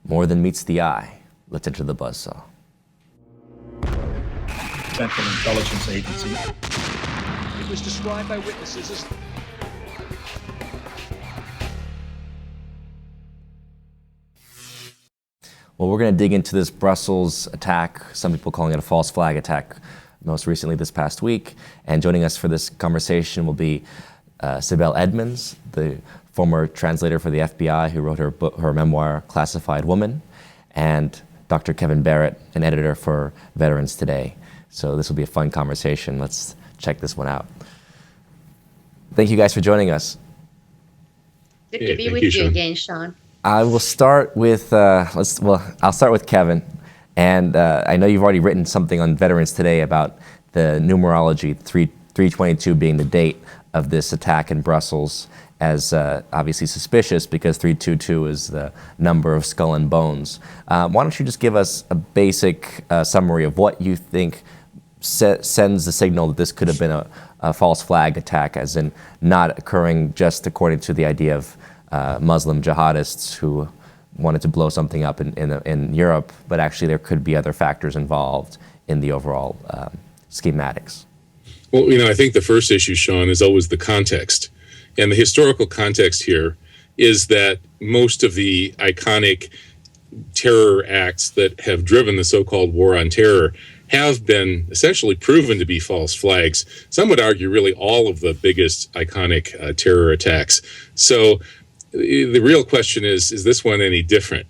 More than meets the eye. Let's enter the Buzzsaw. Central Intelligence Agency. It was described by witnesses as... Well, we're going to dig into this Brussels attack, some people calling it a false flag attack, most recently this past week. And joining us for this conversation will be Sibel Edmonds, the former translator for the FBI who wrote her memoir, Classified Woman, and Dr. Kevin Barrett, an editor for Veterans Today. So this will be a fun conversation. Let's check this one out. Thank you guys for joining us. Good to be with you again, Sean. I will start with, I'll start with Kevin. And I know you've already written something on Veterans Today about the numerology, 322 being the date of this attack in Brussels, as obviously suspicious because 322 is the number of skull and bones. Why don't you just give us a basic summary of what you think sends the signal that this could have been a false flag attack, as in not occurring just according to the idea of Muslim jihadists who wanted to blow something up in Europe, but actually there could be other factors involved in the overall schematics. Well, I think the first issue, Sean, is always the context. And the historical context here is that most of the iconic terror acts that have driven the so-called war on terror have been essentially proven to be false flags. Some would argue really all of the biggest iconic terror attacks. So the real question is this one any different?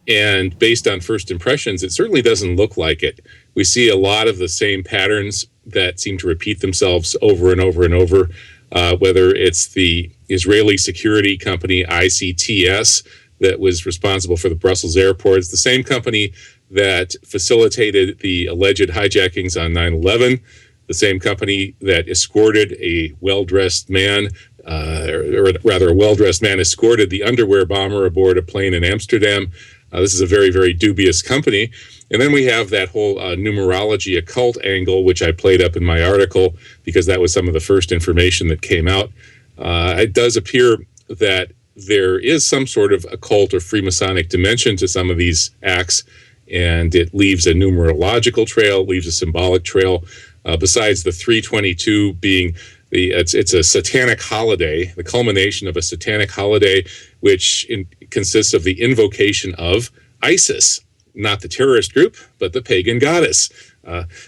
And based on first impressions, it certainly doesn't look like it. We see a lot of the same patterns that seem to repeat themselves over and over and over, whether it's the Israeli security company ICTS that was responsible for the Brussels airport. It's the same company that facilitated the alleged hijackings on 9/11, the same company that escorted a well-dressed man, or rather a well-dressed man escorted the underwear bomber aboard a plane in Amsterdam. This is a very, very dubious company. And then we have that whole numerology occult angle, which I played up in my article because that was some of the first information that came out. It does appear that there is some sort of occult or Freemasonic dimension to some of these acts, and it leaves a numerological trail, leaves a symbolic trail. Besides the 322 being it's a satanic holiday, the culmination of a satanic holiday, which consists of the invocation of Isis, not the terrorist group, but the pagan goddess.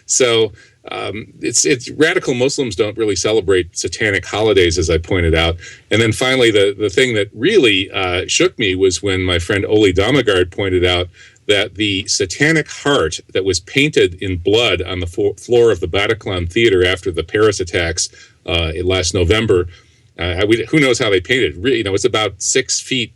It's radical Muslims don't really celebrate satanic holidays, as I pointed out. And then finally, the thing that really shook me was when my friend Oli Damagard pointed out that the satanic heart that was painted in blood on the floor of the Bataclan Theater after the Paris attacks last November, who knows how they painted it? It's about 6 feet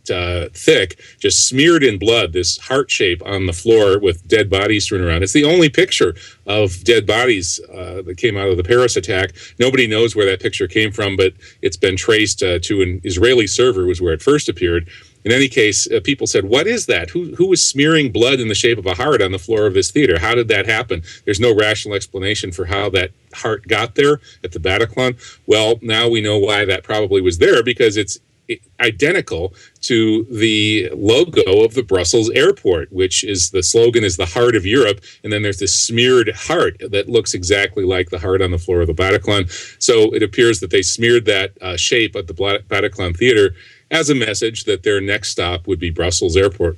thick, just smeared in blood, this heart shape on the floor with dead bodies strewn around. It's the only picture of dead bodies that came out of the Paris attack. Nobody knows where that picture came from, but it's been traced to an Israeli server, was where it first appeared. In any case, people said, what is that? Who was smearing blood in the shape of a heart on the floor of this theater? How did that happen? There's no rational explanation for how that heart got there at the Bataclan. Well, now we know why that probably was there, because it's identical to the logo of the Brussels airport, which is the slogan is the heart of Europe. And then there's this smeared heart that looks exactly like the heart on the floor of the Bataclan. So it appears that they smeared that shape at the Bataclan Theater as a message that their next stop would be Brussels airport.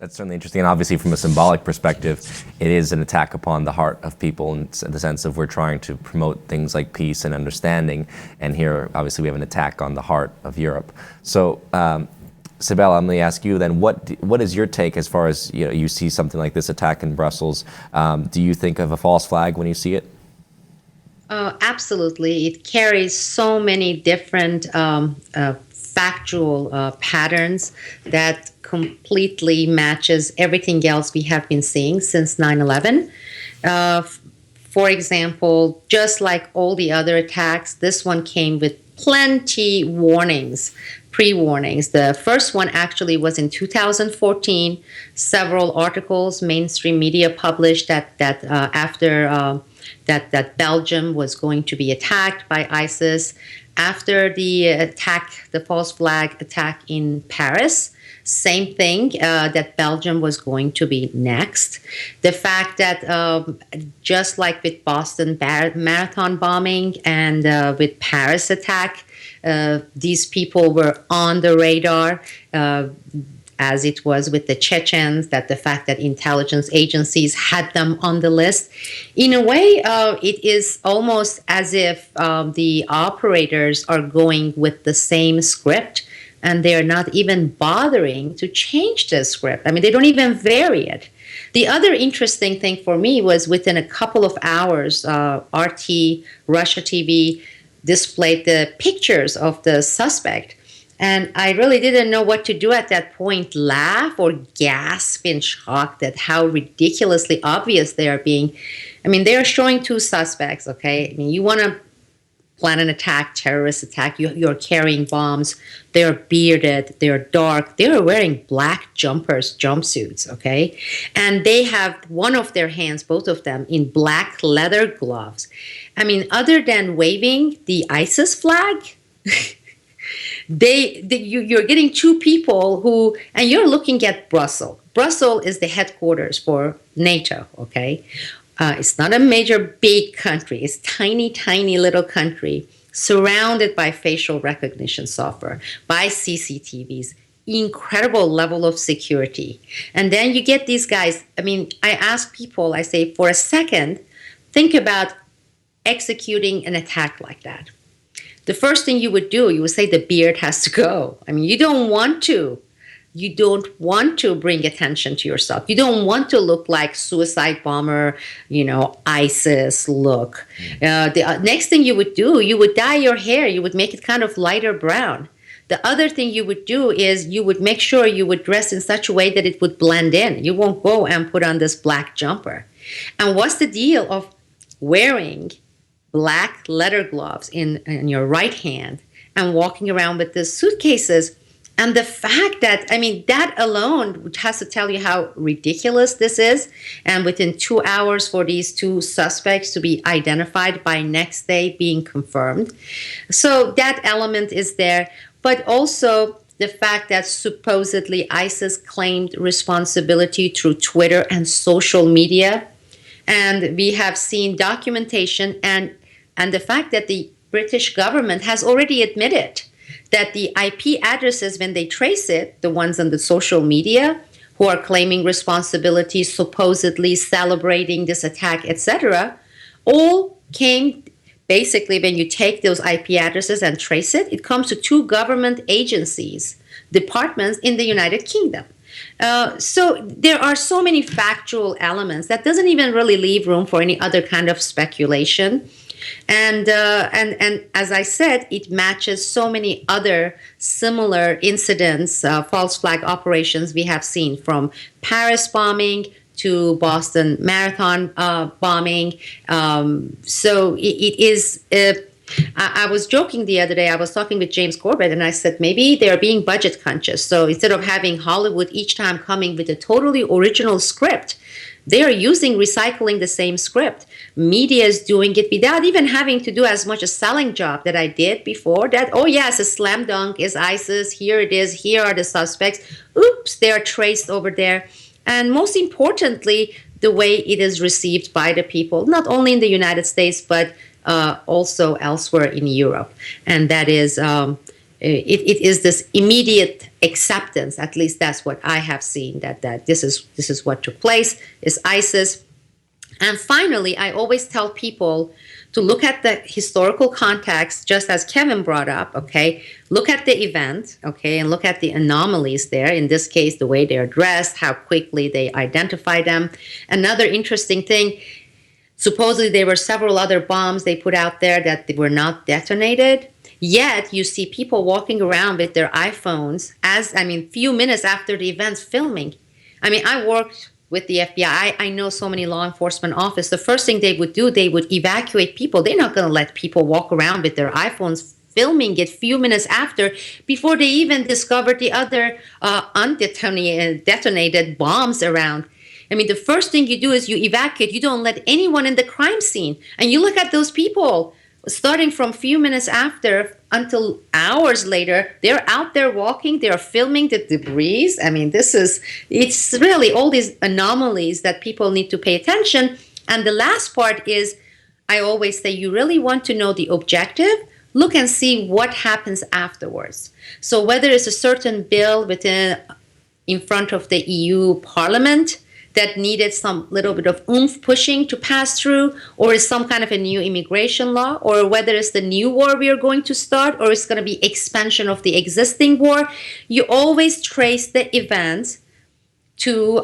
That's certainly interesting, and obviously from a symbolic perspective, it is an attack upon the heart of people in the sense of we're trying to promote things like peace and understanding, and here obviously we have an attack on the heart of Europe. So, Sibel, I'm going to ask you then, what is your take as far as you see something like this attack in Brussels? Do you think of a false flag when you see it? Absolutely. It carries so many different factual patterns that completely matches everything else we have been seeing since 9/11. For example, just like all the other attacks, this one came with plenty warnings, pre-warnings. The first one actually was in 2014. Several articles, mainstream media published that after that Belgium was going to be attacked by ISIS. After the attack, the false flag attack in Paris, Same thing, that Belgium was going to be next. The fact that just like with Boston Marathon bombing and with Paris attack, these people were on the radar, as it was with the Chechens, that the fact that intelligence agencies had them on the list. In a way, it is almost as if the operators are going with the same script, and they're not even bothering to change the script. I mean, they don't even vary it. The other interesting thing for me was within a couple of hours, RT, Russia TV, displayed the pictures of the suspect. And I really didn't know what to do at that point, laugh or gasp in shock at how ridiculously obvious they are being. I mean, they are showing two suspects, okay? I mean, you want to plan an attack, terrorist attack, you're carrying bombs, they're bearded, they're dark, they're wearing black jumpsuits, okay? And they have one of their hands, both of them, in black leather gloves. I mean, other than waving the ISIS flag, you're getting two people who, and you're looking at Brussels. Brussels is the headquarters for NATO, okay? It's not a major big country. It's tiny, tiny little country surrounded by facial recognition software, by CCTVs, incredible level of security. And then you get these guys. I mean, I ask people, I say, for a second, think about executing an attack like that. The first thing you would do, you would say the beard has to go. I mean, you don't want to. You don't want to bring attention to yourself. You don't want to look like suicide bomber, ISIS look. The next thing you would do, you would dye your hair. You would make it kind of lighter brown. The other thing you would do is you would make sure you would dress in such a way that it would blend in. You won't go and put on this black jumper. And what's the deal of wearing black leather gloves in your right hand and walking around with the suitcases? And the fact that, I mean, that alone has to tell you how ridiculous this is. And within 2 hours for these two suspects to be identified, by next day being confirmed. So that element is there. But also the fact that supposedly ISIS claimed responsibility through Twitter and social media. And we have seen documentation and the fact that the British government has already admitted that the IP addresses, when they trace it, the ones on the social media who are claiming responsibility, supposedly celebrating this attack, etc., all came basically, when you take those IP addresses and trace it, it comes to two government agencies, departments in the United Kingdom. So there are so many factual elements that doesn't even really leave room for any other kind of speculation. And as I said, it matches so many other similar incidents, false flag operations we have seen, from Paris bombing to Boston Marathon bombing. So it is. I was joking the other day. I was talking with James Corbett, and I said maybe they're being budget conscious. So instead of having Hollywood each time coming with a totally original script, they are recycling the same script. Media is doing it without even having to do as much a selling job that I did before. That, oh yes, a slam dunk is ISIS. Here it is. Here are the suspects. Oops, they are traced over there. And most importantly, the way it is received by the people, not only in the United States, but also elsewhere in Europe. And that is, it is this immediate acceptance, at least that's what I have seen, that this is what took place, is ISIS. And finally, I always tell people to look at the historical context, just as Kevin brought up, okay? Look at the event, okay, and look at the anomalies there. In this case, the way they're dressed, how quickly they identify them. Another interesting thing, supposedly there were several other bombs they put out there that were not detonated. Yet you see people walking around with their iPhones few minutes after the events filming. I mean, I worked with the FBI. I know so many law enforcement officers. The first thing they would do, they would evacuate people. They're not going to let people walk around with their iPhones filming it few minutes after, before they even discovered the other undetonated bombs around. I mean, the first thing you do is you evacuate. You don't let anyone in the crime scene. And you look at those people, starting from few minutes after until hours later, they're out there walking, they're filming the debris. I mean, it's really all these anomalies that people need to pay attention. And the last part is, I always say, you really want to know the objective, look and see what happens afterwards. So whether it's a certain bill in front of the EU Parliament that needed some little bit of oomph pushing to pass through, or is some kind of a new immigration law, or whether it's the new war we are going to start, or it's going to be expansion of the existing war, you always trace the events to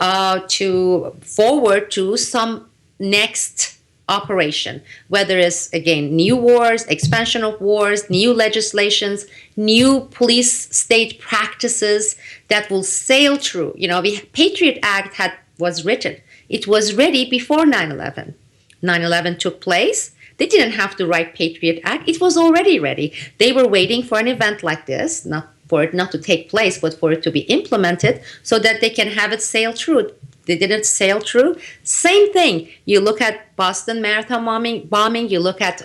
forward to some next operation, whether it's, again, new wars, expansion of wars, new legislations, new police state practices that will sail through. The Patriot Act was written. It was ready before 9/11. 9/11 took place. They didn't have to write Patriot Act. It was already ready. They were waiting for an event like this, not for it not to take place, but for it to be implemented so that they can have it sail through. They didn't sail through. Same thing. You look at Boston Marathon bombing. You look at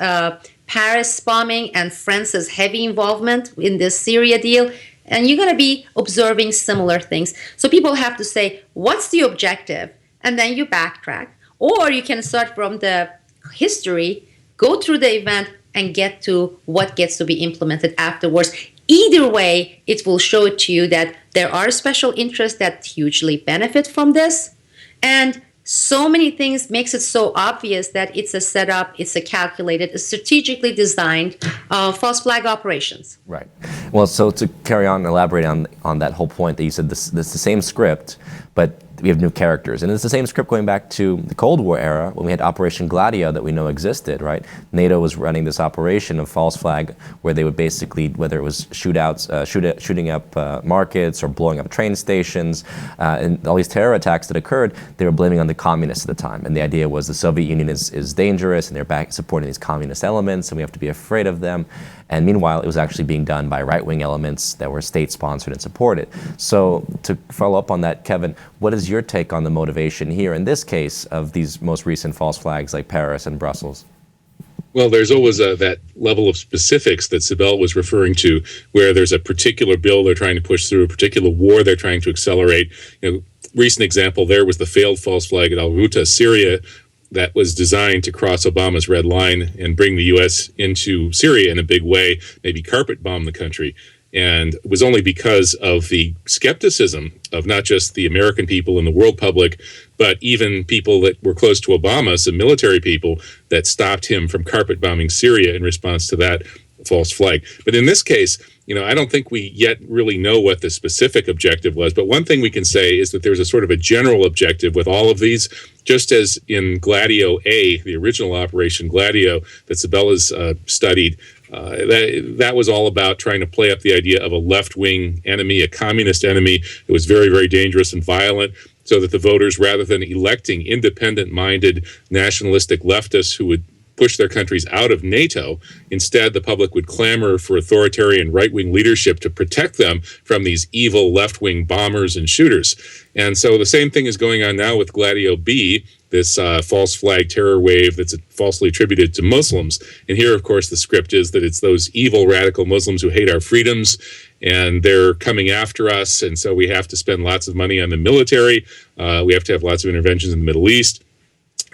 Paris bombing and France's heavy involvement in this Syria deal. And you're going to be observing similar things. So people have to say, what's the objective? And then you backtrack. Or you can start from the history, go through the event, and get to what gets to be implemented afterwards. Either way, it will show it to you that there are special interests that hugely benefit from this. And so many things makes it so obvious that it's a setup, it's a calculated, a strategically designed false flag operations. Right. Well, so to carry on and elaborate on that whole point that you said, this the same script, but we have new characters. And it's the same script going back to the Cold War era when we had Operation Gladio that we know existed, right? NATO was running this operation of false flag where they would basically, whether it was shootouts, shooting up markets or blowing up train stations, and all these terror attacks that occurred, they were blaming on the communists at the time. And the idea was the Soviet Union is dangerous and they're back supporting these communist elements and we have to be afraid of them. And meanwhile, it was actually being done by right-wing elements that were state-sponsored and supported. So to follow up on that, Kevin, what is your take on the motivation here in this case of these most recent false flags like Paris and Brussels? Well, there's always that level of specifics that Sibel was referring to, where there's a particular bill they're trying to push through, a particular war they're trying to accelerate. Recent example there was the failed false flag at Al-Ghouta, Syria, that was designed to cross Obama's red line and bring the U.S. into Syria in a big way, maybe carpet bomb the country. And it was only because of the skepticism of not just the American people and the world public, but even people that were close to Obama, some military people, that stopped him from carpet bombing Syria in response to that false flag. But in this case, I don't think we yet really know what the specific objective was. But one thing we can say is that there's a sort of a general objective with all of these, just as in Gladio A, the original Operation Gladio that Sibel has studied. That was all about trying to play up the idea of a left-wing enemy, a communist enemy that was very, very dangerous and violent, so that the voters, rather than electing independent-minded nationalistic leftists who would push their countries out of NATO, instead the public would clamor for authoritarian right-wing leadership to protect them from these evil left-wing bombers and shooters. And so the same thing is going on now with Gladio B, this false flag terror wave that's falsely attributed to Muslims. And here, of course, the script is that it's those evil radical Muslims who hate our freedoms, and they're coming after us, and so we have to spend lots of money on the military. We have to have lots of interventions in the Middle East.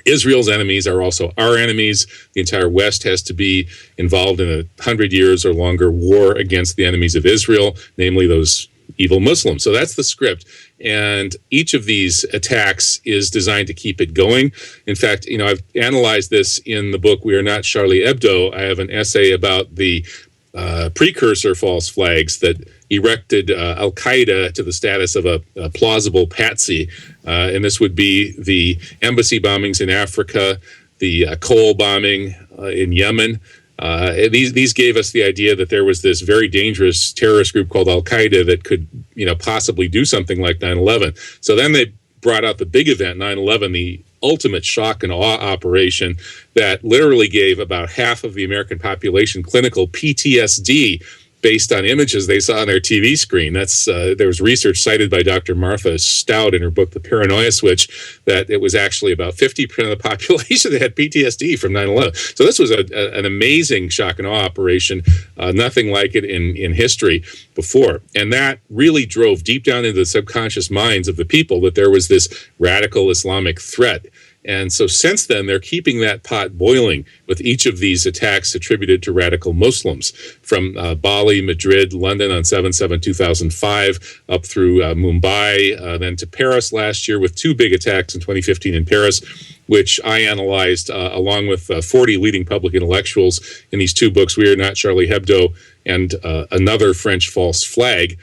Israel's enemies are also our enemies. The entire West has to be involved in 100 years or longer war against the enemies of Israel, namely those evil Muslims. So that's the script. And each of these attacks is designed to keep it going. In fact, I've analyzed this in the book, We Are Not Charlie Hebdo. I have an essay about the precursor false flags that erected Al-Qaeda to the status of a plausible patsy. And this would be the embassy bombings in Africa, the coal bombing in Yemen. These gave us the idea that there was this very dangerous terrorist group called Al-Qaeda that could, possibly do something like 9/11. So then they brought out the big event, 9/11, the ultimate shock and awe operation that literally gave about half of the American population clinical PTSD based on images they saw on their TV screen. There was research cited by Dr. Martha Stout in her book, The Paranoia Switch, that it was actually about 50% of the population that had PTSD from 9/11. So this was an amazing shock and awe operation, nothing like it in history before. And that really drove deep down into the subconscious minds of the people that there was this radical Islamic threat. And so since then, they're keeping that pot boiling with each of these attacks attributed to radical Muslims, from Bali, Madrid, London on 7/7/2005, up through Mumbai, then to Paris last year with two big attacks in 2015 in Paris, which I analyzed along with 40 leading public intellectuals in these two books, We Are Not Charlie Hebdo and Another French False Flag.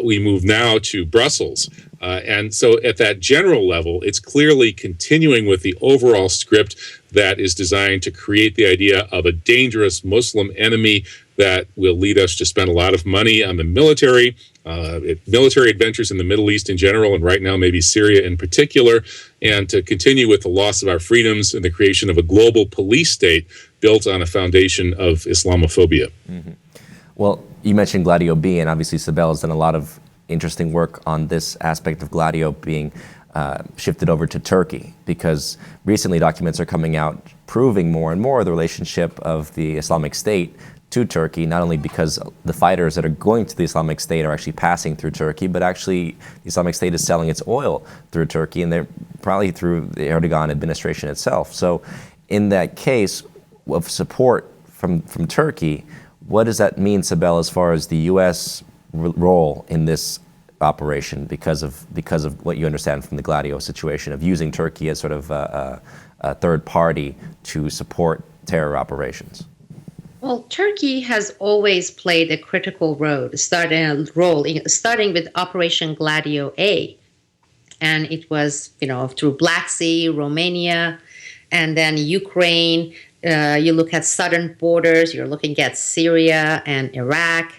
We move now to Brussels. And so at that general level, it's clearly continuing with the overall script that is designed to create the idea of a dangerous Muslim enemy that will lead us to spend a lot of money on the military adventures in the Middle East in general, and right now maybe Syria in particular, and to continue with the loss of our freedoms and the creation of a global police state built on a foundation of Islamophobia. Mm-hmm. Well, you mentioned Gladio B, and obviously Sibel has done a lot of interesting work on this aspect of Gladio being shifted over to Turkey, because recently documents are coming out proving more and more the relationship of the Islamic State to Turkey, not only because the fighters that are going to the Islamic State are actually passing through Turkey, but actually the Islamic State is selling its oil through Turkey, and they're probably through the Erdogan administration itself. So in that case of support from Turkey, what does that mean, Sibel, as far as the U.S. role in this operation, because of what you understand from the Gladio situation of using Turkey as sort of a third party to support terror operations? Well, Turkey has always played a critical role, starting with Operation Gladio A. And it was, through Black Sea, Romania, and then Ukraine. You look at southern borders, you're looking at Syria and Iraq,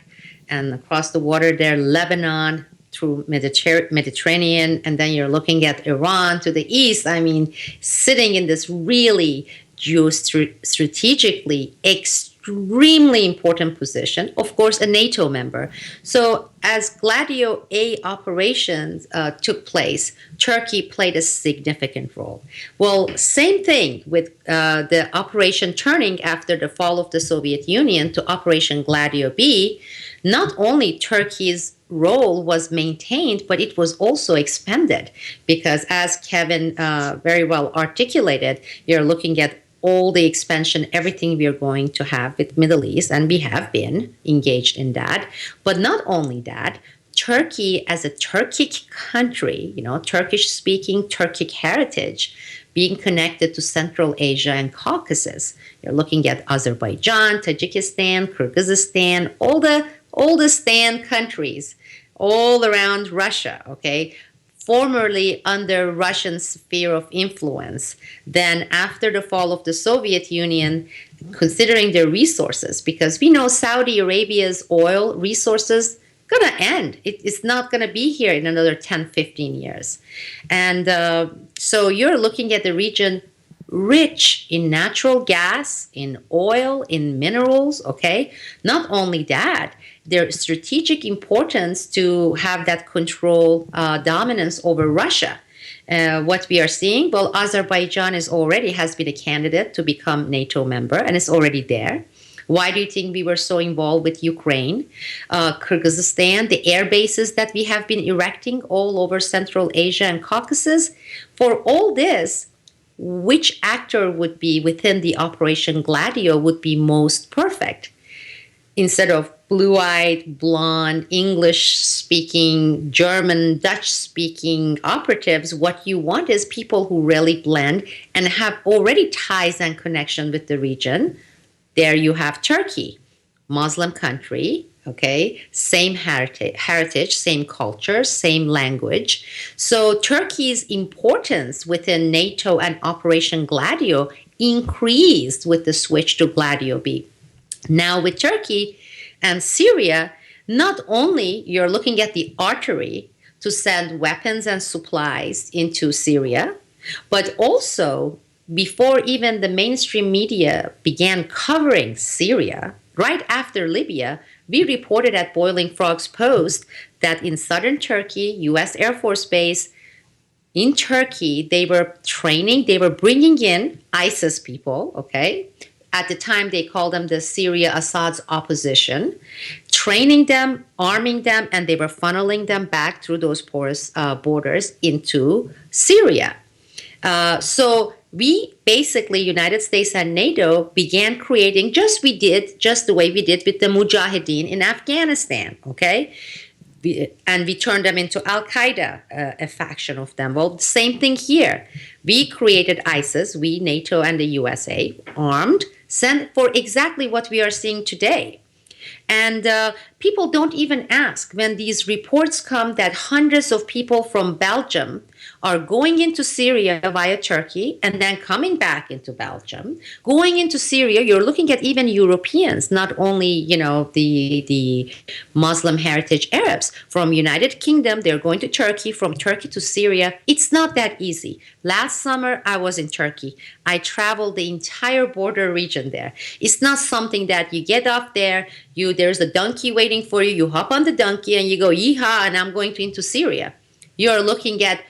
and across the water there, Lebanon, through Mediterranean, and then you're looking at Iran to the east. I mean, sitting in this really geostrategically extremely important position, of course, a NATO member. So as Gladio A operations took place, Turkey played a significant role. Well, same thing with the operation turning after the fall of the Soviet Union to Operation Gladio B. Not only Turkey's role was maintained, but it was also expanded, because as Kevin very well articulated, you're looking at all the expansion, everything we are going to have with Middle East, and we have been engaged in that. But not only that, Turkey as a Turkic country, Turkish-speaking, Turkic heritage, being connected to Central Asia and Caucasus. You're looking at Azerbaijan, Tajikistan, Kyrgyzstan, all the Stan countries all around Russia, okay? Formerly under Russian sphere of influence. Then after the fall of the Soviet Union, considering their resources, because we know Saudi Arabia's oil resources going to end. It's not going to be here in another 10, 15 years. And so you're looking at the region rich in natural gas, in oil, in minerals, okay? Not only that, their strategic importance to have that control, dominance over Russia. What we are seeing, well, Azerbaijan has been a candidate to become NATO member, and it's already there. Why do you think we were so involved with Ukraine? Kyrgyzstan, the air bases that we have been erecting all over Central Asia and Caucasus. For all this, which actor would be within the Operation Gladio would be most perfect? Instead of blue-eyed, blonde, English-speaking, German, Dutch-speaking operatives, what you want is people who really blend and have already ties and connection with the region. There you have Turkey, Muslim country, okay, same heritage, same culture, same language. So Turkey's importance within NATO and Operation Gladio increased with the switch to Gladio B. Now with Turkey and Syria, not only you're looking at the artery to send weapons and supplies into Syria, but also before even the mainstream media began covering Syria, right after Libya, we reported at Boiling Frogs Post that in southern Turkey, U.S. Air Force Base, in Turkey, they were training, they were bringing in ISIS people, okay? At the time, they called them the Syria Assad's opposition, training them, arming them, and they were funneling them back through those porous borders into Syria. So we basically, United States and NATO, began creating just the way we did with the Mujahideen in Afghanistan, okay? And we turned them into Al-Qaeda, a faction of them. Well, the same thing here. We created ISIS, we, NATO and the USA, armed, sent for exactly what we are seeing today. And people don't even ask when these reports come that hundreds of people from Belgium are going into Syria via Turkey and then coming back into Belgium. Going into Syria, you're looking at even Europeans, not only, the Muslim heritage Arabs. From United Kingdom, they're going to Turkey, from Turkey to Syria. It's not that easy. Last summer, I was in Turkey. I traveled the entire border region there. It's not something that you get off there, there's a donkey waiting for you, you hop on the donkey and you go, yeehaw, and I'm going into Syria. You're looking at,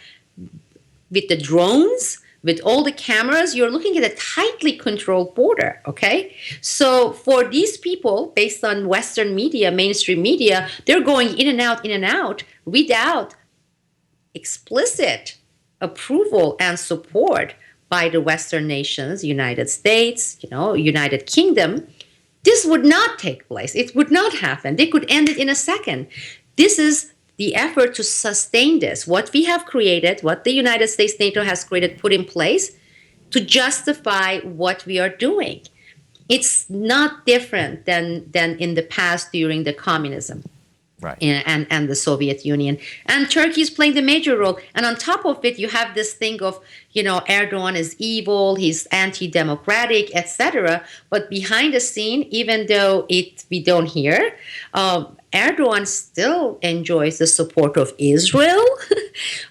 with the drones, with all the cameras, you're looking at a tightly controlled border, okay? So for these people, based on Western media, mainstream media, they're going in and out without explicit approval and support by the Western nations, United States, United Kingdom. This would not take place. It would not happen. They could end it in a second. This is the effort to sustain this, what we have created, what the United States, NATO has created, put in place to justify what we are doing. It's not different than in the past during the communism. Right. And the Soviet Union. And Turkey is playing the major role. And on top of it, you have this thing of, Erdogan is evil, he's anti-democratic, etc. But behind the scene, even though we don't hear, Erdogan still enjoys the support of Israel.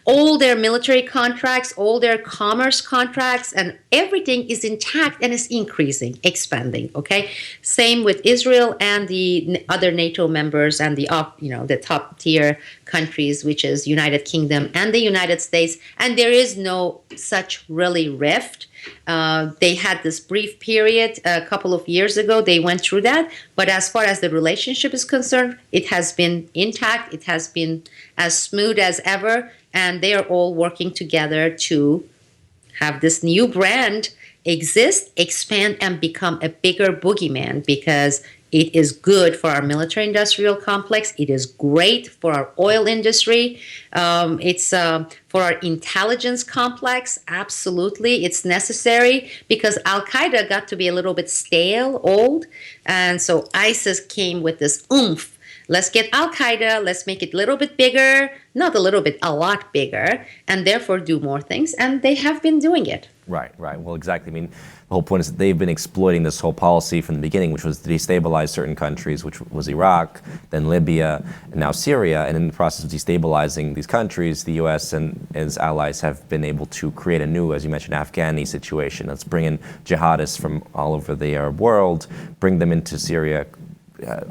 All their military contracts, all their commerce contracts, and everything is intact and is increasing, expanding. Okay, same with Israel and the other NATO members and the top tier countries, which is United Kingdom and the United States. And there is no such really rift. They had this brief period a couple of years ago. They went through that. But as far as the relationship is concerned, it has been intact. It has been as smooth as ever. And they are all working together to have this new brand exist, expand, and become a bigger boogeyman, because it is good for our military-industrial complex. It is great for our oil industry. It's for our intelligence complex. Absolutely, it's necessary, because Al-Qaeda got to be a little bit stale, old. And so ISIS came with this oomph. Let's get Al-Qaeda, let's make it a little bit bigger, not a little bit, a lot bigger, and therefore do more things. And they have been doing it. Right. Well, exactly. I mean, the whole point is that they've been exploiting this whole policy from the beginning, which was to destabilize certain countries, which was Iraq, then Libya, and now Syria. And in the process of destabilizing these countries, the U.S. and its allies have been able to create a new, as you mentioned, Afghani situation. Let's bring in jihadists from all over the Arab world, bring them into Syria,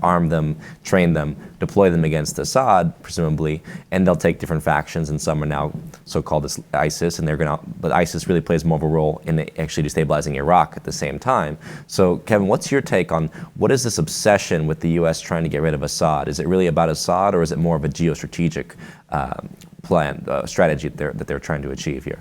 arm them, train them, deploy them against Assad, presumably, and they'll take different factions, and some are now so-called ISIS, and but ISIS really plays more of a role in actually destabilizing Iraq at the same time. So, Kevin, what's your take on what is this obsession with the U.S. trying to get rid of Assad? Is it really about Assad, or is it more of a geostrategic strategy that they're trying to achieve here?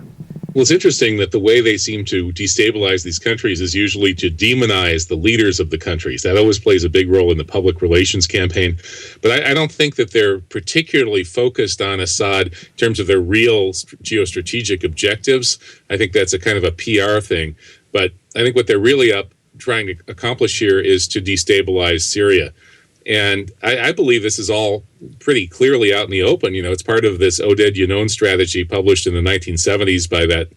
Well, it's interesting that the way they seem to destabilize these countries is usually to demonize the leaders of the countries. That always plays a big role in the public relations campaign. But I don't think that they're particularly focused on Assad in terms of their real geostrategic objectives. I think that's a kind of a PR thing. But I think what they're really trying to accomplish here is to destabilize Syria. And I believe this is all pretty clearly out in the open. It's part of this Oded Yinon strategy published in the 1970s by that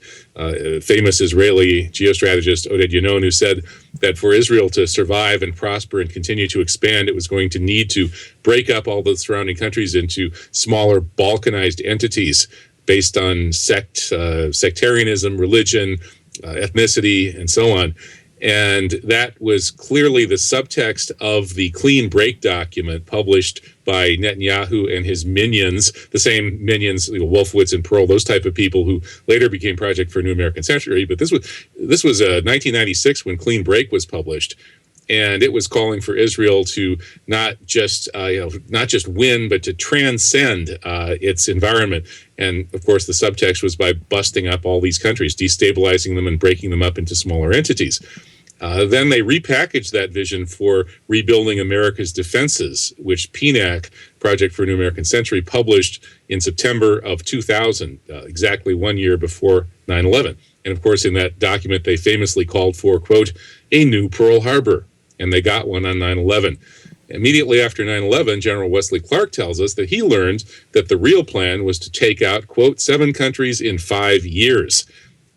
famous Israeli geostrategist Oded Yinon, who said that for Israel to survive and prosper and continue to expand, it was going to need to break up all the surrounding countries into smaller balkanized entities based on sectarianism, religion, ethnicity, and so on. And that was clearly the subtext of the clean break document published by Netanyahu and his minions, the same minions, Wolfowitz and Pearl, those type of people who later became Project for a New American Century. But this was 1996 when Clean Break was published. And it was calling for Israel to not just win, but to transcend its environment. And of course, the subtext was by busting up all these countries, destabilizing them, and breaking them up into smaller entities. Then they repackaged that vision for rebuilding America's defenses, which PNAC, Project for a New American Century, published in September of 2000, exactly 1 year before 9/11. And of course, in that document, they famously called for, quote, a new Pearl Harbor. And they got one on 9/11. Immediately after 9/11, General Wesley Clark tells us that he learned that the real plan was to take out, quote, 7 countries in 5 years.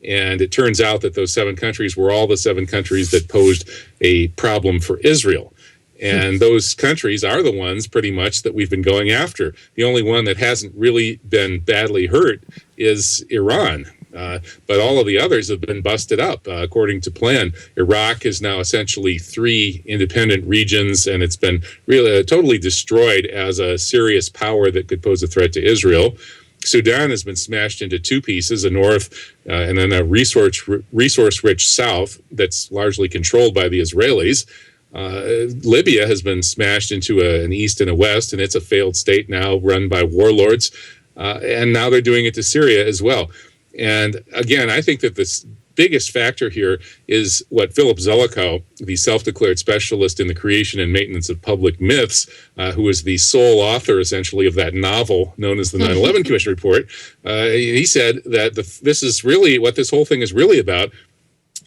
And it turns out that those 7 countries were all the 7 countries that posed a problem for Israel. And those countries are the ones pretty much that we've been going after. The only one that hasn't really been badly hurt is Iran. But all of the others have been busted up according to plan. Iraq is now essentially 3 independent regions, and it's been really totally destroyed as a serious power that could pose a threat to Israel. Sudan has been smashed into 2 pieces, a north and then a resource-rich south that's largely controlled by the Israelis. Libya has been smashed into an east and a west, and it's a failed state now run by warlords. And now they're doing it to Syria as well. And again, I think that this biggest factor here is what Philip Zelikow, the self-declared specialist in the creation and maintenance of public myths, who is the sole author, essentially, of that novel known as the 9/11 Commission Report, he said that this is really what this whole thing is really about,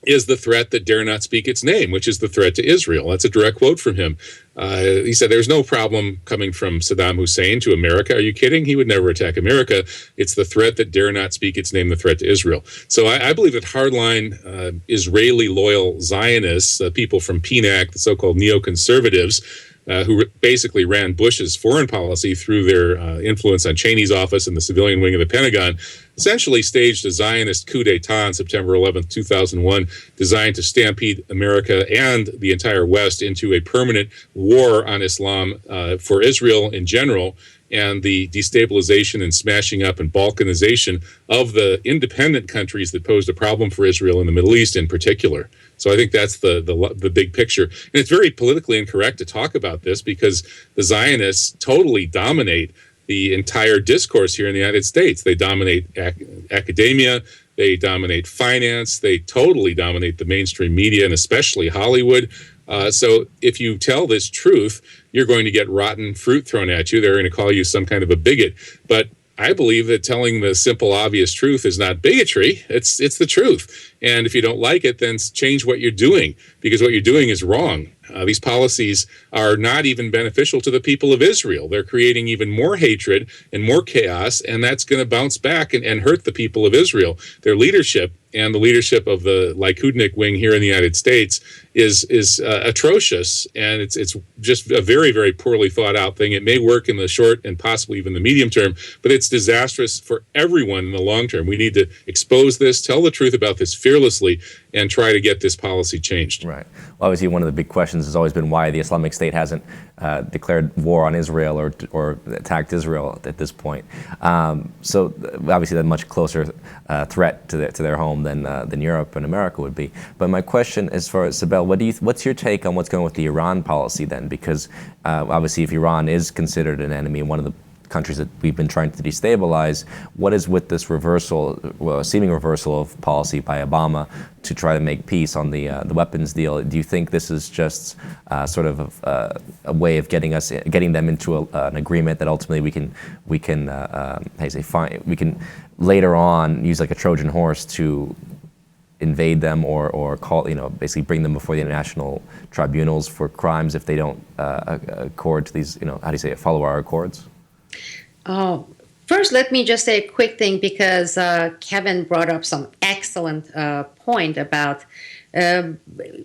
is the threat that dare not speak its name, which is the threat to Israel. That's a direct quote from him. He said, there's no problem coming from Saddam Hussein to America. Are you kidding? He would never attack America. It's the threat that dare not speak its name, the threat to Israel. So I believe that hardline Israeli loyal Zionists, people from PNAC, the so-called neoconservatives, who basically ran Bush's foreign policy through their influence on Cheney's office and the civilian wing of the Pentagon, essentially staged a Zionist coup d'etat on September 11th, 2001, designed to stampede America and the entire West into a permanent war on Islam for Israel in general, and the destabilization and smashing up and balkanization of the independent countries that posed a problem for Israel in the Middle East in particular. So I think that's the big picture. And it's very politically incorrect to talk about this because the Zionists totally dominate the entire discourse here in the United States. They dominate academia, they dominate finance, they totally dominate the mainstream media and especially Hollywood. So if you tell this truth, you're going to get rotten fruit thrown at you. They're going to call you some kind of a bigot. But I believe that telling the simple, obvious truth is not bigotry. It's the truth. And if you don't like it, then change what you're doing, because what you're doing is wrong. These policies are not even beneficial to the people of Israel. They're creating even more hatred and more chaos, and that's going to bounce back and hurt the people of Israel. Their leadership and the leadership of the Likudnik wing here in the United States is atrocious, and it's just a very, very poorly thought out thing. It may work in the short and possibly even the medium term, but it's disastrous for everyone in the long term. We need to expose this, tell the truth about this fearlessly, and try to get this policy changed. Right. Well, obviously, one of the big questions has always been why the Islamic State hasn't declared war on Israel or attacked Israel at this point. So obviously, that's a much closer threat to their home than Europe and America would be. But my question, as far as Sibel, what's your take on what's going on with the Iran policy then? Because obviously, if Iran is considered an enemy, one of the countries that we've been trying to destabilize, what is with this seeming reversal of policy by Obama to try to make peace on the weapons deal? Do you think this is just sort of a way of getting them into an agreement that ultimately we can later on use like a Trojan horse to invade them or call, basically bring them before the international tribunals for crimes if they don't accord to these, follow our accords? First, let me just say a quick thing, because Kevin brought up some excellent point about, and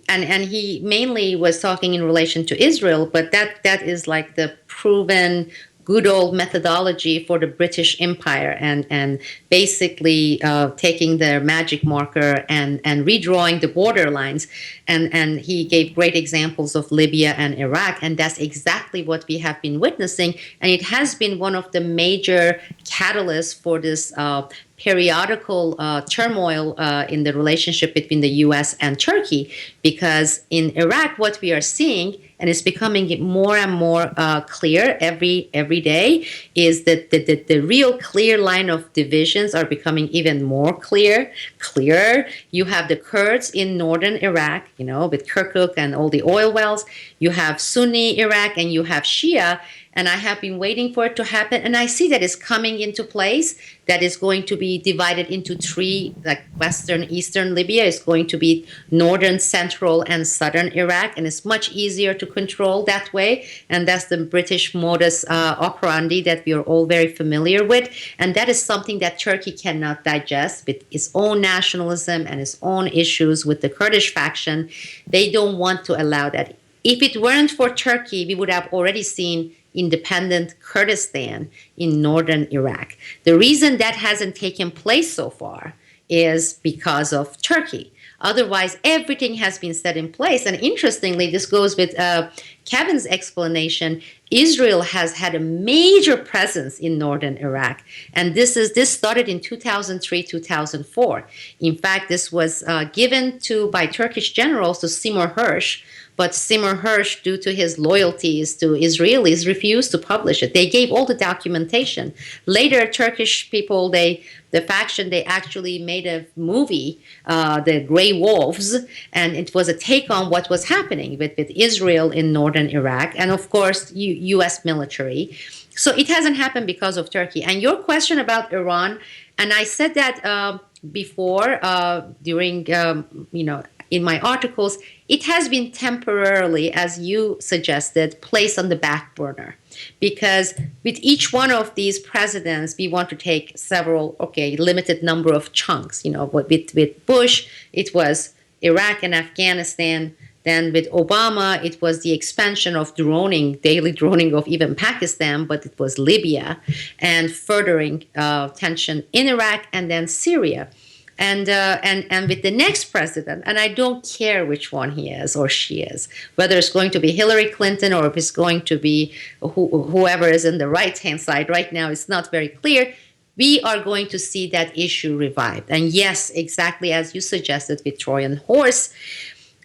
he mainly was talking in relation to Israel, but that is like the proven good old methodology for the British Empire and basically taking their magic marker and redrawing the border lines. And he gave great examples of Libya and Iraq, and that's exactly what we have been witnessing. And it has been one of the major catalysts for this periodical turmoil in the relationship between the U.S. and Turkey, because in Iraq, what we are seeing, and it's becoming more and more clear every day, is that the real clear line of divisions are becoming even more clearer. You have the Kurds in northern Iraq, with Kirkuk and all the oil wells. You have Sunni Iraq and you have Shia. And I have been waiting for it to happen. And I see that it's coming into place, that is going to be divided into three, like Western, Eastern Libya is going to be northern, central, and southern Iraq. And it's much easier to control that way. And that's the British modus operandi that we are all very familiar with. And that is something that Turkey cannot digest with its own nationalism and its own issues with the Kurdish faction. They don't want to allow that. If it weren't for Turkey, we would have already seen independent Kurdistan in northern Iraq. The reason that hasn't taken place so far is because of Turkey. Otherwise, everything has been set in place. And interestingly, this goes with Kevin's explanation. Israel has had a major presence in northern Iraq. And this started in 2003, 2004. In fact, this was given by Turkish generals to Seymour Hersh. But Seymour Hersh, due to his loyalties to Israelis, refused to publish it. They gave all the documentation. Later, Turkish people, the faction, they actually made a movie, The Grey Wolves, and it was a take on what was happening with Israel in northern Iraq, and of course, U.S. military. So it hasn't happened because of Turkey. And your question about Iran, and I said that before during, in my articles, it has been temporarily, as you suggested, placed on the back burner. Because with each one of these presidents, we want to take limited number of chunks. With Bush, it was Iraq and Afghanistan. Then with Obama, it was the expansion of daily droning of even Pakistan, but it was Libya, and furthering tension in Iraq and then Syria. And with the next president, and I don't care which one he is or she is, whether it's going to be Hillary Clinton or if it's going to be whoever is in the right-hand side right now, it's not very clear. We are going to see that issue revived. And yes, exactly as you suggested with Trojan horse.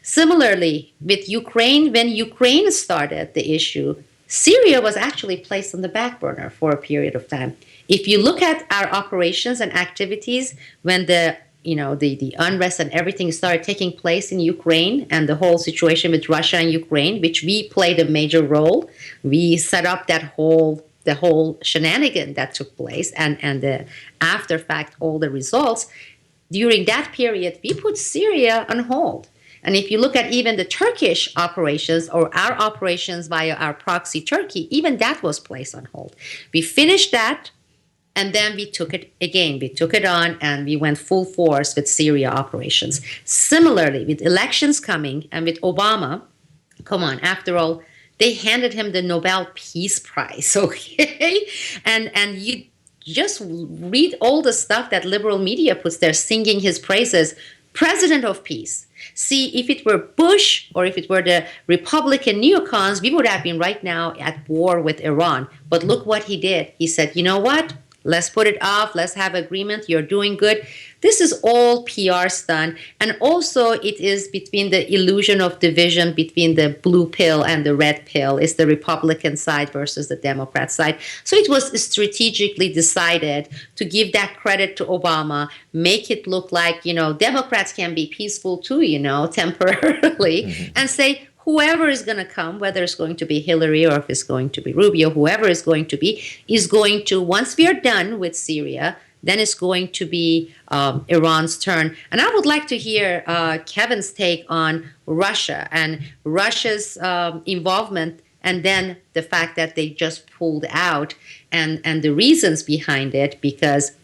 Similarly, with Ukraine, when Ukraine started the issue, Syria was actually placed on the back burner for a period of time. If you look at our operations and activities when the unrest and everything started taking place in Ukraine and the whole situation with Russia and Ukraine, which we played a major role, we set up the whole shenanigan that took place and the after fact, all the results. During that period, we put Syria on hold. And if you look at even the Turkish operations or our operations via our proxy Turkey, even that was placed on hold. We finished that. And then we took it again. We took it on and we went full force with Syria operations. Similarly, with elections coming and with Obama, come on, after all, they handed him the Nobel Peace Prize, okay? And you just read all the stuff that liberal media puts there, singing his praises, President of Peace. See, if it were Bush or if it were the Republican neocons, we would have been right now at war with Iran. But look what he did. He said, you know what? Let's put it off. Let's have agreement. You're doing good. This is all PR stunt. And also it is between the illusion of division between the blue pill and the red pill. It's the Republican side versus the Democrat side. So it was strategically decided to give that credit to Obama, make it look like, Democrats can be peaceful too, temporarily, and say, whoever is going to come, whether it's going to be Hillary or if it's going to be Rubio, whoever is going to, once we are done with Syria, then it's going to be Iran's turn. And I would like to hear Kevin's take on Russia and Russia's involvement, and then the fact that they just pulled out and the reasons behind it,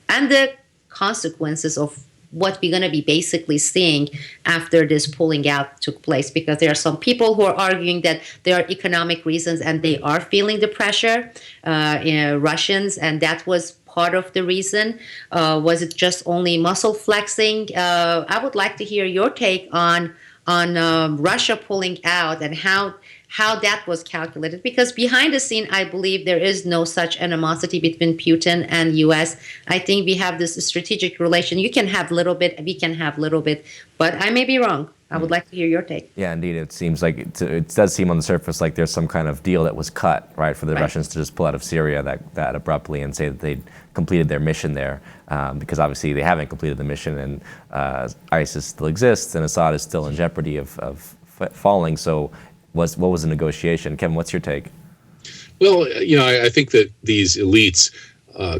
and the consequences of what we're going to be basically seeing after this pulling out took place, because there are some people who are arguing that there are economic reasons and they are feeling the pressure, Russians, and that was part of the reason. Was it just only muscle flexing? I would like to hear your take on Russia pulling out and how that was calculated, because behind the scene, I believe there is no such animosity between Putin and U.S. I think we have this strategic relation. You can have little bit, we can have little bit, but I may be wrong. I would like to hear your take. Yeah, indeed. It seems like it does seem on the surface like there's some kind of deal that was cut, right, for the Russians to just pull out of Syria that abruptly and say that they'd completed their mission there, because obviously they haven't completed the mission, and ISIS still exists and Assad is still in jeopardy of falling. So what was the negotiation? Kevin, what's your take? Well, I think that these elites,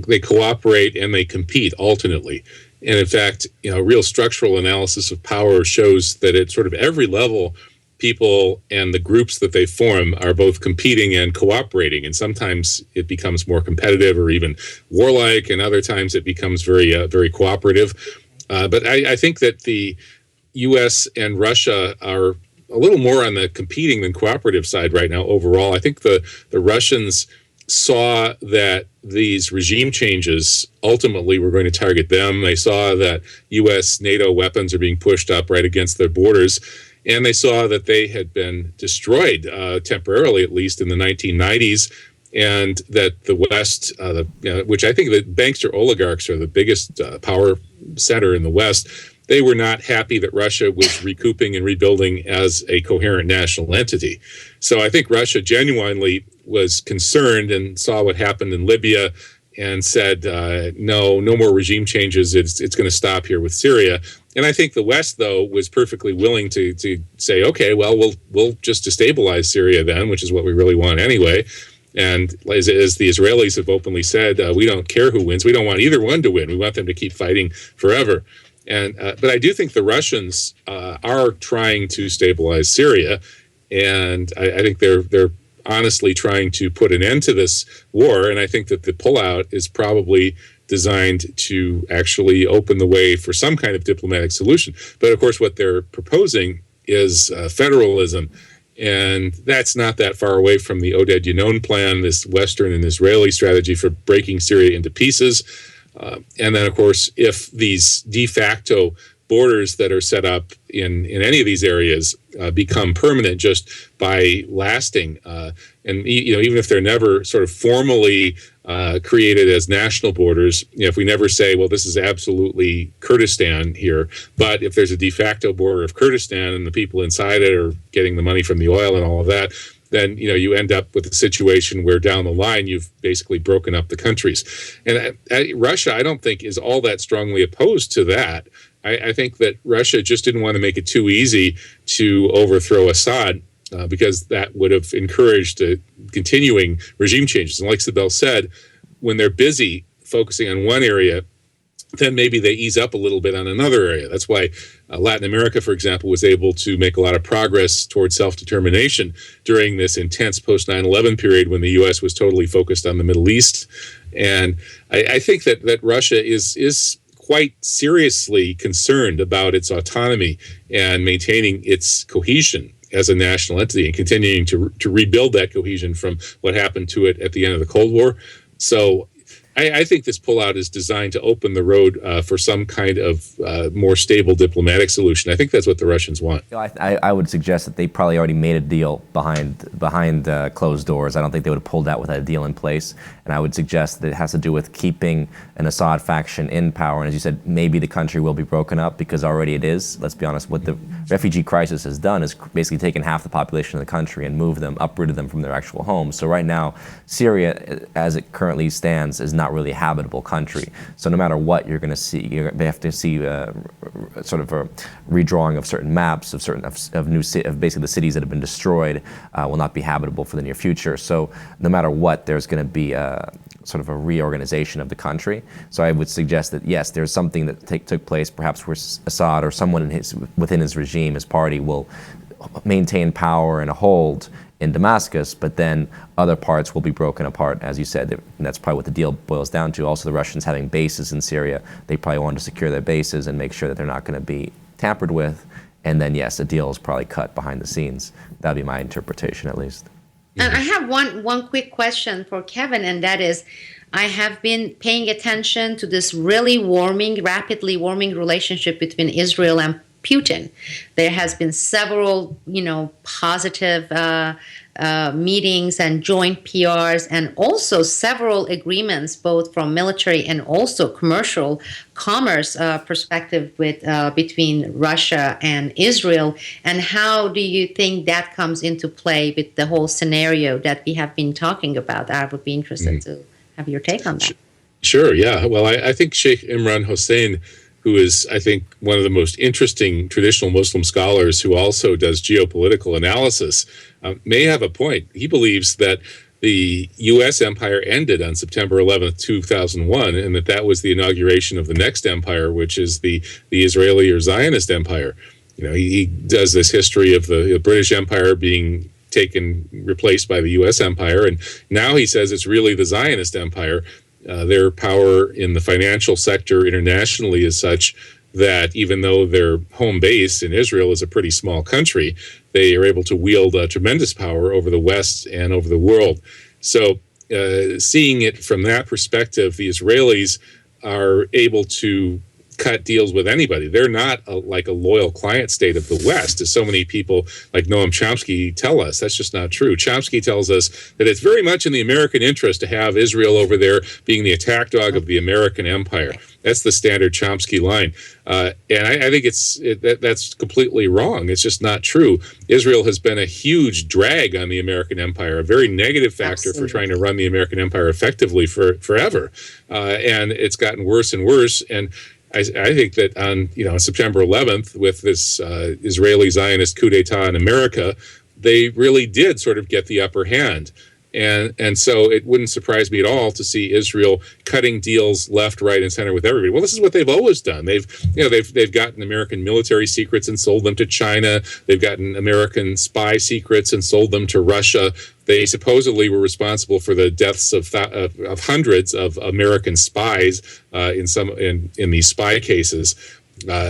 they cooperate and they compete alternately. And in fact, real structural analysis of power shows that at sort of every level, people and the groups that they form are both competing and cooperating. And sometimes it becomes more competitive or even warlike, and other times it becomes very cooperative. But I think that the U.S. and Russia are a little more on the competing than cooperative side right now overall. I think the Russians saw that these regime changes ultimately were going to target them. They saw that U.S. NATO weapons are being pushed up right against their borders, and they saw that they had been destroyed, temporarily at least, in the 1990s, and that the West, which I think the bankster oligarchs are the biggest power center in the West, they were not happy that Russia was recouping and rebuilding as a coherent national entity. So I think Russia genuinely was concerned and saw what happened in Libya and said, no more regime changes. It's going to stop here with Syria. And I think the West, though, was perfectly willing to say, okay, well, we'll just destabilize Syria then, which is what we really want anyway. And as the Israelis have openly said, we don't care who wins. We don't want either one to win. We want them to keep fighting forever. And but I do think the Russians are trying to stabilize Syria, and I think they're honestly trying to put an end to this war. And I think that the pullout is probably designed to actually open the way for some kind of diplomatic solution. But of course, what they're proposing is federalism. And that's not that far away from the Oded Yinon plan, this Western and Israeli strategy for breaking Syria into pieces. And then, of course, if these de facto borders that are set up in any of these areas become permanent just by lasting, and even if they're never sort of formally created as national borders, if we never say, well, this is absolutely Kurdistan here, but if there's a de facto border of Kurdistan and the people inside it are getting the money from the oil and all of that, then you end up with a situation where down the line you've basically broken up the countries. And Russia, I don't think, is all that strongly opposed to that. I think that Russia just didn't want to make it too easy to overthrow Assad, because that would have encouraged continuing regime changes. And like Sibel said, when they're busy focusing on one area, then maybe they ease up a little bit on another area. That's why Latin America, for example, was able to make a lot of progress towards self-determination during this intense post-9/11 period when the U.S. was totally focused on the Middle East. And I think that Russia is quite seriously concerned about its autonomy and maintaining its cohesion as a national entity and continuing to rebuild that cohesion from what happened to it at the end of the Cold War. So I think this pullout is designed to open the road for some kind of more stable diplomatic solution. I think that's what the Russians want. I would suggest that they probably already made a deal behind closed doors. I don't think they would have pulled out without a deal in place. And I would suggest that it has to do with keeping an Assad faction in power. And as you said, maybe the country will be broken up because already it is. Let's be honest, what the refugee crisis has done is basically taken half the population of the country and uprooted them from their actual homes. So right now, Syria, as it currently stands, is not really a habitable country. So no matter what you're going to see, they have to see sort of a redrawing of certain maps of basically the cities that have been destroyed will not be habitable for the near future. So no matter what, there's going to be sort of a reorganization of the country. So I would suggest that yes, there's something that took place, perhaps where Assad or someone within his regime, his party, will maintain power and a hold in Damascus, but then other parts will be broken apart, as you said. And that's probably what the deal boils down to. Also, the Russians having bases in Syria, they probably want to secure their bases and make sure that they're not going to be tampered with. And then, yes, a deal is probably cut behind the scenes. That would be my interpretation, at least. And I have one quick question for Kevin, and that is, I have been paying attention to this really rapidly warming relationship between Israel and Putin. There has been several, positive meetings and joint PRs, and also several agreements, both from military and also commercial commerce perspective between Russia and Israel. And how do you think that comes into play with the whole scenario that we have been talking about? I would be interested to have your take on that. Sure, yeah. Well, I think Sheikh Imran Hossein, who is, I think, one of the most interesting traditional Muslim scholars who also does geopolitical analysis, may have a point. He believes that the U.S. empire ended on September 11th, 2001, and that was the inauguration of the next empire, which is the Israeli or Zionist empire. He does this history of the British Empire being replaced by the U.S. empire, and now he says it's really the Zionist empire. Their power in the financial sector internationally is such that even though their home base in Israel is a pretty small country, they are able to wield tremendous power over the West and over the world. So seeing it from that perspective, the Israelis are able to cut deals with anybody. They're not like a loyal client state of the West, as so many people like Noam Chomsky tell us. That's just not true. Chomsky tells us that it's very much in the American interest to have Israel over there being the attack dog of the American empire. That's the standard Chomsky line. And I think that's completely wrong. It's just not true. Israel has been a huge drag on the American empire, a very negative factor for trying to run the American empire effectively forever. And it's gotten worse and worse. And I think that on September 11th, with this Israeli Zionist coup d'etat in America, they really did sort of get the upper hand. And so it wouldn't surprise me at all to see Israel cutting deals left, right, and center with everybody. Well, this is what they've always done. They've gotten American military secrets and sold them to China. They've gotten American spy secrets and sold them to Russia. They supposedly were responsible for the deaths of hundreds of American spies in these spy cases.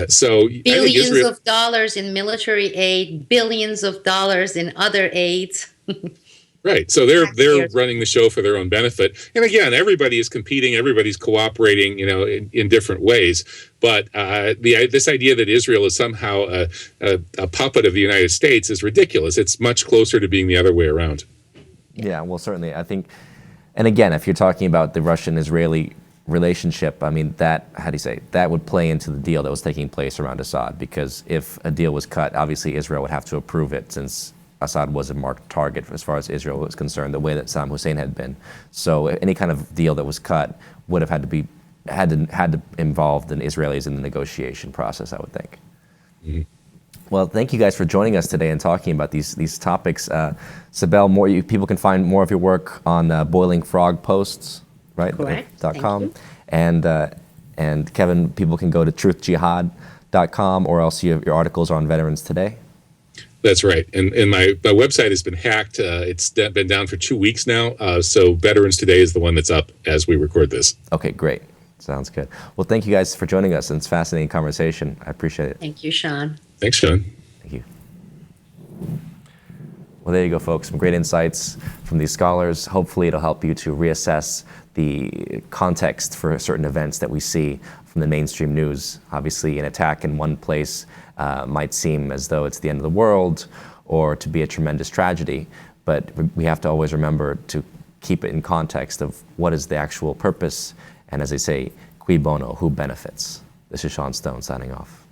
So billions of dollars in military aid, billions of dollars in other aids. Right. So they're running the show for their own benefit. And again, everybody is competing. Everybody's cooperating, in different ways. But this idea that Israel is somehow a puppet of the United States is ridiculous. It's much closer to being the other way around. Yeah, well, certainly. I think, and again, if you're talking about the Russian-Israeli relationship, I mean, that would play into the deal that was taking place around Assad, because if a deal was cut, obviously Israel would have to approve it, since Assad was a marked target as far as Israel was concerned, the way that Saddam Hussein had been. So any kind of deal that was cut would have had to involve the Israelis in the negotiation process, I would think. Mm-hmm. Well, thank you guys for joining us today and talking about these topics. Sibel, people can find more of your work on Boiling Frog Posts, right? Correct. .com. And Kevin, people can go to truthjihad.com, or else your articles are on Veterans Today. That's right. And my website has been hacked. It's been down for 2 weeks now. So Veterans Today is the one that's up as we record this. Okay, great. Sounds good. Well, thank you guys for joining us. It's a fascinating conversation. I appreciate it. Thank you, Sean. Thanks, Sean. Thank you. Well, there you go, folks. Some great insights from these scholars. Hopefully it'll help you to reassess the context for certain events that we see from the mainstream news. Obviously, an attack in one place might seem as though it's the end of the world or to be a tremendous tragedy, but we have to always remember to keep it in context of what is the actual purpose, and as they say, cui bono, who benefits. This is Sean Stone signing off.